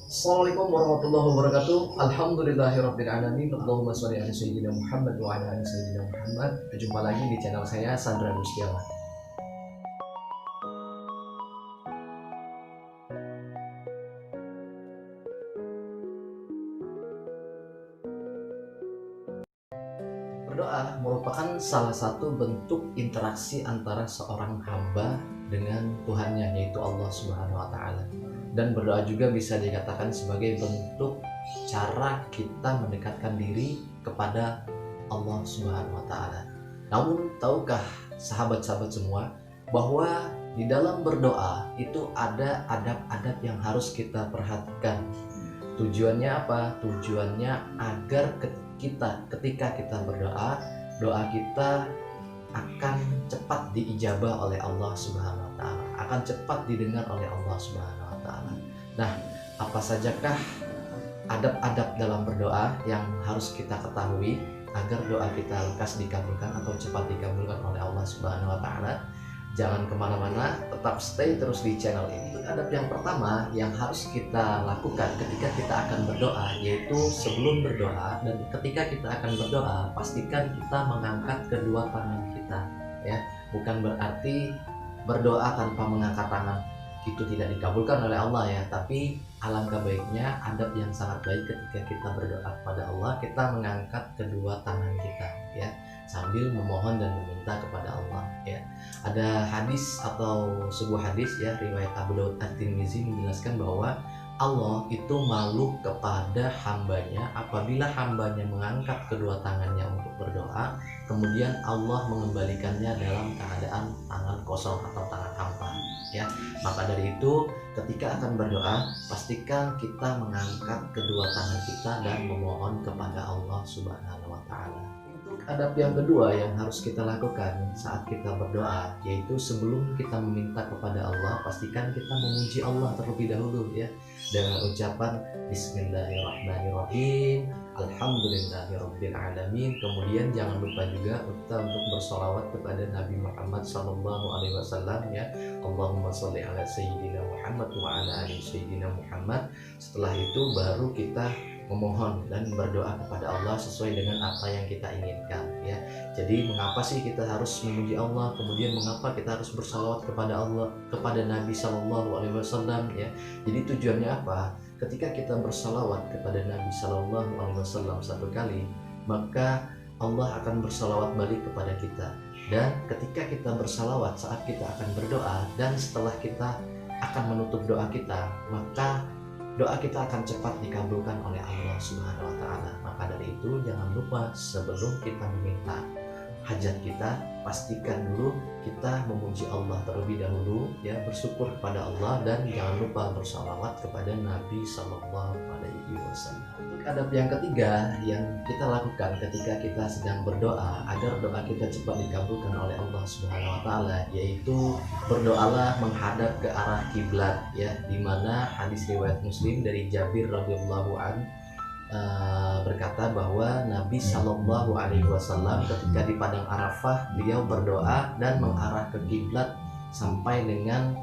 Assalamualaikum warahmatullahi wabarakatuh. Alhamdulillahirabbil alamin. Allahumma shalli ala sayyidina Muhammad wa ala ali sayyidina Muhammad. Berjumpa lagi di channel saya Sandra Gustiawan. Berdoa merupakan salah satu bentuk interaksi antara seorang hamba dengan Tuhannya, yaitu Allah Subhanahu wa taala. Dan berdoa juga bisa dikatakan sebagai bentuk cara kita mendekatkan diri kepada Allah Subhanahu wa taala. Namun tahukah sahabat-sahabat semua bahwa di dalam berdoa itu ada adab-adab yang harus kita perhatikan. Tujuannya apa? Tujuannya agar ketika kita berdoa, doa kita akan cepat diijabah oleh Allah Subhanahu wa taala, akan cepat didengar oleh Allah Subhanahu wa taala. Nah, apa sajakah adab-adab dalam berdoa yang harus kita ketahui agar doa kita lekas dikabulkan atau cepat dikabulkan oleh Allah Subhanahu wa taala? Jangan kemana-mana, tetap stay terus di channel ini. Adab yang pertama yang harus kita lakukan ketika kita akan berdoa, yaitu sebelum berdoa dan ketika kita akan berdoa, pastikan kita mengangkat kedua tangan kita, ya. Bukan berarti berdoa tanpa mengangkat tangan itu tidak dikabulkan oleh Allah, ya. Tapi alangkah baiknya, adab yang sangat baik ketika kita berdoa kepada Allah, kita mengangkat kedua tangan kita, ya, sambil memohon dan meminta kepada Allah, ya. Ada hadis atau sebuah hadis, ya, riwayat Abu Daud At-Tirmizi menjelaskan bahwa Allah itu malu kepada hambanya apabila hambanya mengangkat kedua tangannya untuk berdoa, kemudian Allah mengembalikannya dalam keadaan tangan kosong atau tangan hampa, ya. Maka dari itu ketika akan berdoa, pastikan kita mengangkat kedua tangan kita dan memohon kepada Allah Subhanahu wa taala. Adab yang kedua yang harus kita lakukan saat kita berdoa, yaitu sebelum kita meminta kepada Allah, pastikan kita memuji Allah terlebih dahulu, ya, dengan ucapan Bismillahirrahmanirrahim, Alhamdulillahirabbil alamin. Kemudian jangan lupa juga untuk bersolawat kepada Nabi Muhammad SAW, ya. Allahumma sholli ala sayyidina Muhammad wa ala ali sayyidina Muhammad. Setelah itu baru kita memohon dan berdoa kepada Allah sesuai dengan apa yang kita inginkan, ya. Jadi mengapa sih kita harus memuji Allah, kemudian mengapa kita harus bersalawat kepada Allah, kepada Nabi Shallallahu Alaihi Wasallam, ya. Jadi tujuannya apa? Ketika kita bersalawat kepada Nabi Shallallahu Alaihi Wasallam satu kali, maka Allah akan bersalawat balik kepada kita. Dan ketika kita bersalawat saat kita akan berdoa dan setelah kita akan menutup doa kita, maka doa kita akan cepat dikabulkan oleh Allah Subhanahu wa taala. Maka dari itu jangan lupa sebelum kita meminta hajat kita, pastikan dulu kita memuji Allah terlebih dahulu, ya, bersyukur kepada Allah, dan jangan lupa bersalawat kepada Nabi Sallallahu Alaihi Wasallam. Adab yang ketiga yang kita lakukan ketika kita sedang berdoa agar doa kita cepat dikabulkan oleh Allah Subhanahu wa taala, yaitu berdoalah menghadap ke arah kiblat, ya, di mana hadis riwayat Muslim dari Jabir radhiyallahu anhu berkata bahwa Nabi Shallallahu Alaihi Wasallam ketika di padang Arafah beliau berdoa dan mengarah ke kiblat sampai dengan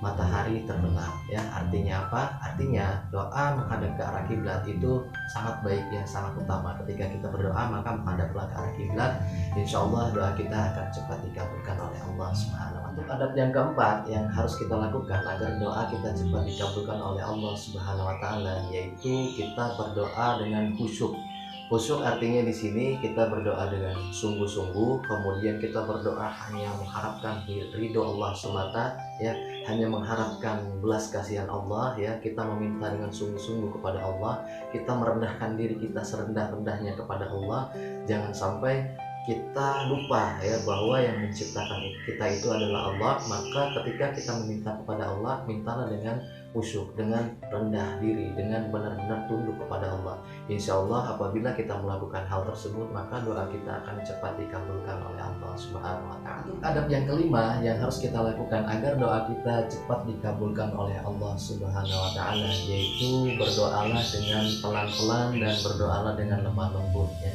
matahari terbenam, ya. Artinya apa? Artinya doa menghadap ke arah kiblat itu sangat baik, ya, sangat utama. Ketika kita berdoa maka menghadaplah ke arah kiblat, insya Allah doa kita akan cepat dikabulkan oleh Allah Subhanahu wa taala. Adab yang keempat yang harus kita lakukan agar doa kita cepat dikabulkan oleh Allah Subhanahu wa taala, yaitu kita berdoa dengan khusyuk. Khusyuk artinya di sini kita berdoa dengan sungguh-sungguh, kemudian kita berdoa hanya mengharapkan ridho Allah semata, ya, hanya mengharapkan belas kasihan Allah, ya. Kita meminta dengan sungguh-sungguh kepada Allah, kita merendahkan diri kita serendah-rendahnya kepada Allah. Jangan sampai kita lupa, ya, bahwa yang menciptakan kita itu adalah Allah. Maka ketika kita meminta kepada Allah, mintalah dengan khusyuk, dengan rendah diri, dengan benar-benar tunduk kepada Allah. Insya Allah apabila kita melakukan hal tersebut, maka doa kita akan cepat dikabulkan oleh Allah Subhanahu wa taala. Adab yang kelima yang harus kita lakukan agar doa kita cepat dikabulkan oleh Allah Subhanahu wa taala, yaitu berdoalah dengan pelan-pelan dan berdoalah dengan lemah lembut, ya.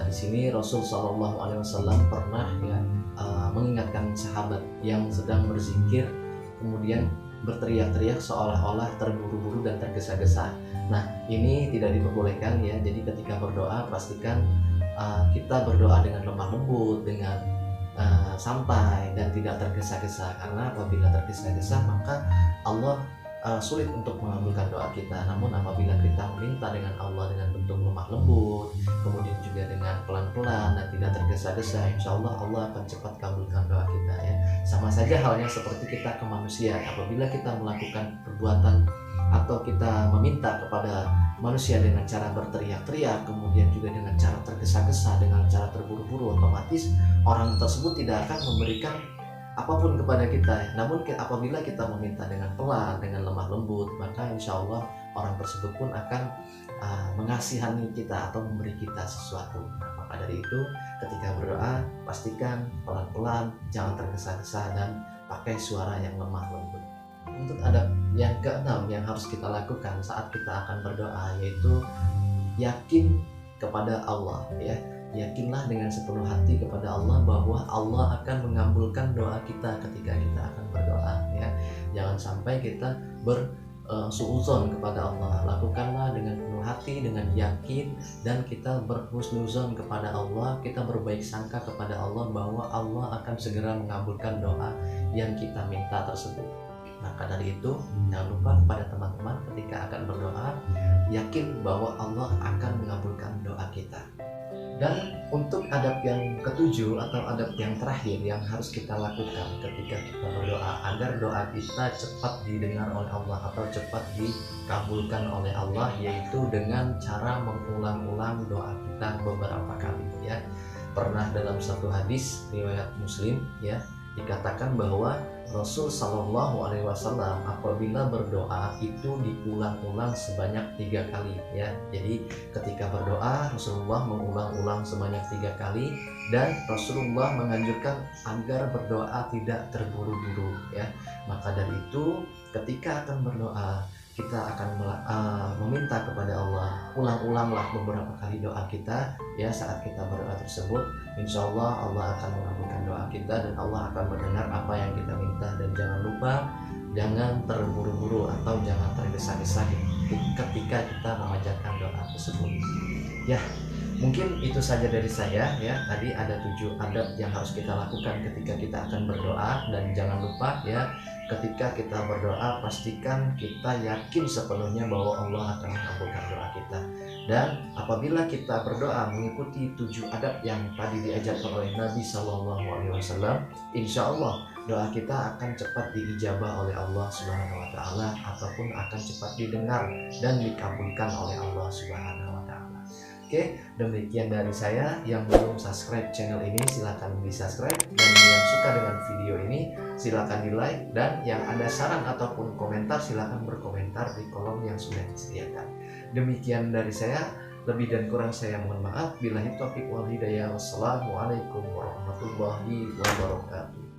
Di sini Rasul Shallallahu Alaihi Wasallam pernah, ya, mengingatkan sahabat yang sedang berzikir, kemudian berteriak-teriak seolah-olah terburu-buru dan tergesa-gesa. Nah, ini tidak diperbolehkan ya. Jadi ketika berdoa pastikan kita berdoa dengan lemah lembut, dengan santai dan tidak tergesa-gesa, karena apabila tergesa-gesa maka Allah sulit untuk mengabulkan doa kita. Namun apabila kita meminta dengan Allah dengan bentuk lemah lembut, kemudian juga dengan pelan-pelan dan tidak tergesa-gesa, insya Allah Allah akan cepat kabulkan doa kita ya. Sama saja halnya seperti kita ke manusia, apabila kita melakukan perbuatan atau kita meminta kepada manusia dengan cara berteriak-teriak, kemudian juga dengan cara tergesa-gesa, dengan cara terburu-buru, otomatis orang tersebut tidak akan memberikan apapun kepada kita. Namun apabila kita meminta dengan pelan, dengan lemah lembut, maka insya Allah orang tersebut pun akan mengasihani kita atau memberi kita sesuatu. Nah, maka dari itu ketika berdoa pastikan pelan-pelan, jangan tergesa-gesa dan pakai suara yang lemah lembut. Untuk adab yang keenam yang harus kita lakukan saat kita akan berdoa, yaitu yakin kepada Allah ya. Yakinlah dengan sepenuh hati kepada Allah bahwa Allah akan mengabulkan doa kita ketika kita akan berdoa ya. Jangan sampai kita bersuudzon kepada Allah. Lakukanlah dengan penuh hati, dengan yakin, dan kita berhusnuzon kepada Allah. Kita berbaik sangka kepada Allah bahwa Allah akan segera mengabulkan doa yang kita minta tersebut. Maka dari itu jangan lupa kepada teman-teman ketika akan berdoa, yakin bahwa Allah akan mengabulkan doa kita. Dan untuk adab yang ketujuh atau adab yang terakhir yang harus kita lakukan ketika kita berdoa agar doa kita cepat didengar oleh Allah atau cepat dikabulkan oleh Allah, yaitu dengan cara mengulang-ulang doa kita beberapa kali ya. Pernah dalam satu hadis riwayat Muslim ya, dikatakan bahwa Rasul Shallallahu Alaihi Wasallam apabila berdoa itu diulang-ulang sebanyak 3 kali ya. Jadi ketika berdoa Rasulullah mengulang-ulang sebanyak 3 kali, dan Rasulullah menganjurkan agar berdoa tidak terburu-buru ya. Maka dari itu ketika akan berdoa kita akan meminta kepada Allah, ulang-ulanglah beberapa kali doa kita ya. Saat kita berdoa tersebut, insya Allah Allah akan mengabulkan doa kita dan Allah akan mendengar apa yang kita minta. Dan jangan lupa, jangan terburu-buru atau jangan tergesa-gesa ketika kita memanjatkan doa tersebut ya. Mungkin itu saja dari saya ya. Tadi ada 7 adab yang harus kita lakukan ketika kita akan berdoa. Dan jangan lupa ya, ketika kita berdoa pastikan kita yakin sepenuhnya bahwa Allah akan mengabulkan doa kita. Dan apabila kita berdoa mengikuti 7 adab yang tadi diajarkan oleh Nabi Shallallahu Alaihi Wasallam, insya Allah doa kita akan cepat diijabah oleh Allah Subhanahu Wa Taala ataupun akan cepat didengar dan dikabulkan oleh Allah Subhanahu Wa Taala. Oke, demikian dari saya. Yang belum subscribe channel ini silahkan di subscribe, dan yang suka dengan video ini silahkan di like, dan yang ada saran ataupun komentar silahkan berkomentar di kolom yang sudah disediakan. Demikian dari saya, lebih dan kurang saya mohon maaf. Billahi taufiq wal hidayah. Wassalamualaikum warahmatullahi wabarakatuh.